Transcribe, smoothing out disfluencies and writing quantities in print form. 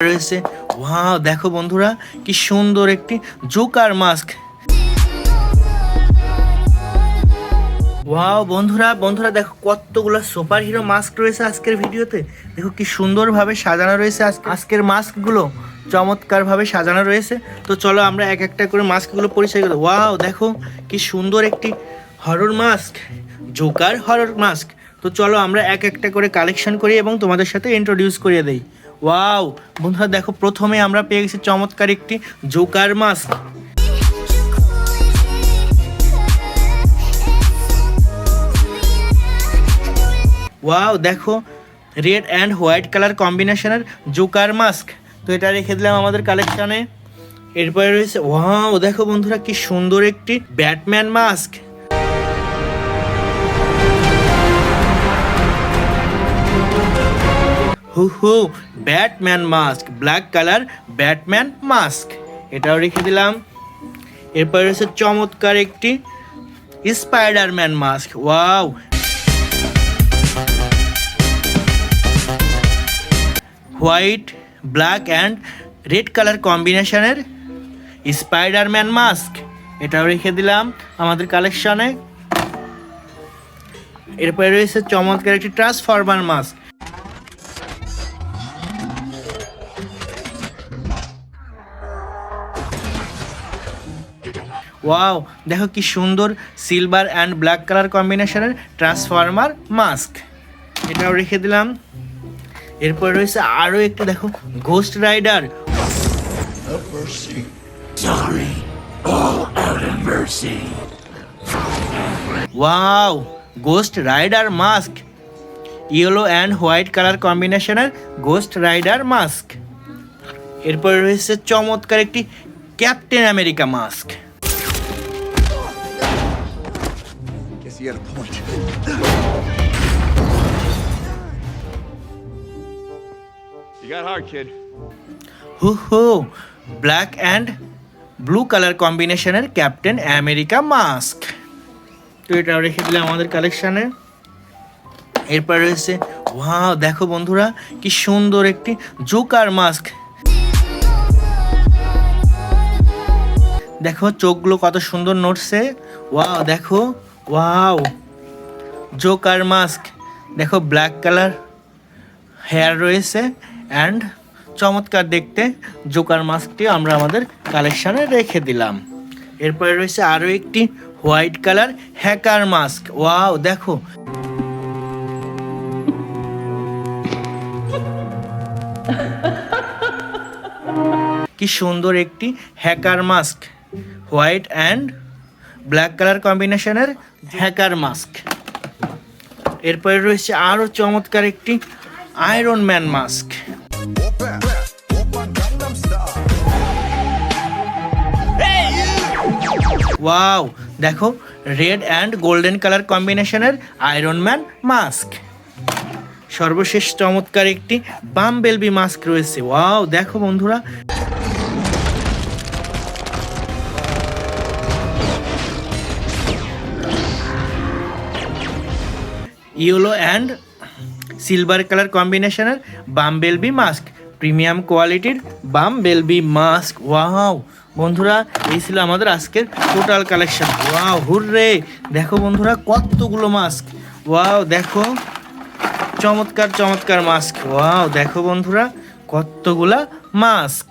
রয়েছে। ওয়াও দেখো বন্ধুরা কি সুন্দর একটি জোকার মাস্ক। ওয়াও বন্ধুরা দেখো কতগুলো সুপার হিরো মাস্ক রয়েছে আজকের ভিডিওতে। দেখো কি সুন্দরভাবে সাজানো রয়েছে আজকের মাস্কগুলো, চমৎকারভাবে সাজানো রয়েছে। তো চলো আমরা এক একটা করে মাস্কগুলো পরিচয় করি। ওয়াও দেখো কি সুন্দর একটি horror mask, Joker horror mask. তো চলো আমরা এক একটা করে কালেকশন করি এবং তোমাদের সাথে ইন্ট্রোডিউস করিয়ে দেই। ওয়াও বন্ধুরা দেখো প্রথমে আমরা পেয়ে গেছি চমৎকার একটি জোকার মাস্ক। ওয়াও দেখো রেড অ্যান্ড হোয়াইট কালার কম্বিনেশনের জোকার মাস্ক। তো এটা রেখে দিলাম আমাদের কালেকশানে। এরপরে রয়েছে ওয়াও দেখো বন্ধুরা কি সুন্দর একটি ব্যাটম্যান মাস্ক। হু Batman mask, black colour Batman mask, এটাও রেখে দিলাম। এরপরে রয়েছে চমৎকার একটি Spiderman mask. Wow white black and red colour কম্বিনেশনের স্পাইডারম্যান মাস্ক, এটাও রেখে দিলাম আমাদের কালেকশনে। এরপরে রয়েছে চমৎকার একটি ট্রান্সফরমার মাস্ক। ওয়াও দেখো কি সুন্দর সিলভার অ্যান্ড ব্ল্যাক কালার কম্বিনেশনের ট্রান্সফরমার মাস্ক, এটাও রেখে দিলাম। এরপর রয়েছে আরও একটি দেখো Ghost Rider. Wow Ghost Rider mask, yellow and white colour কম্বিনেশনের ঘোস্ট রাইডার মাস্ক। এরপর রয়েছে চমৎকার একটি Captain America mask. You got a point. You got hard, kid. হু ব্ল্যাক অ্যান্ড ব্লু কালার কম্বিনেশনের ক্যাপ্টেন আমেরিকা মাস্ক। তো এটাও রেখে দিলাম আমাদের কালেকশানে। এরপর রয়েছে ওয়াও দেখো বন্ধুরা কি সুন্দর একটি জোকার মাস্ক। দেখো চোখগুলো কত সুন্দর নড়ছে। ওয়াও দেখো ওয়াও জোকার মাস্ক, দেখো ব্ল্যাক কালার হেয়ার রয়েছে অ্যান্ড চমৎকার দেখতে জোকার মাস্কটি আমরা আমাদের কালেকশানে রেখে দিলাম। এরপরে রয়েছে আরও একটি white colour hacker mask. Wow দেখো কি সুন্দর একটি hacker mask, white and black colour কম্বিনেশনের হ্যাকার মাস্ক। এরপরে রয়েছে আরও চমৎকার একটি আয়রন ম্যান মাস্ক। ওয়াও দেখো রেড অ্যান্ড গোল্ডেন কালার কম্বিনেশনের আয়রন ম্যান মাস্ক। সর্বশেষ চমৎকার একটি বাম্বেলবি মাস্ক রয়েছে। ওয়াও দেখো বন্ধুরা ইয়েলো অ্যান্ড সিলভার কালার কম্বিনেশনের বাম্বেলবি মাস্ক, প্রিমিয়াম কোয়ালিটির বাম্বেলবি মাস্ক। ওয়াও বন্ধুরা এই ছিল আমাদের আজকের টোটাল কালেকশন। ওয়াও হুররে দেখো বন্ধুরা কতগুলো মাস্ক। ওয়াও দেখো চমৎকার মাস্ক। ওয়াও দেখো বন্ধুরা কতগুলা মাস্ক।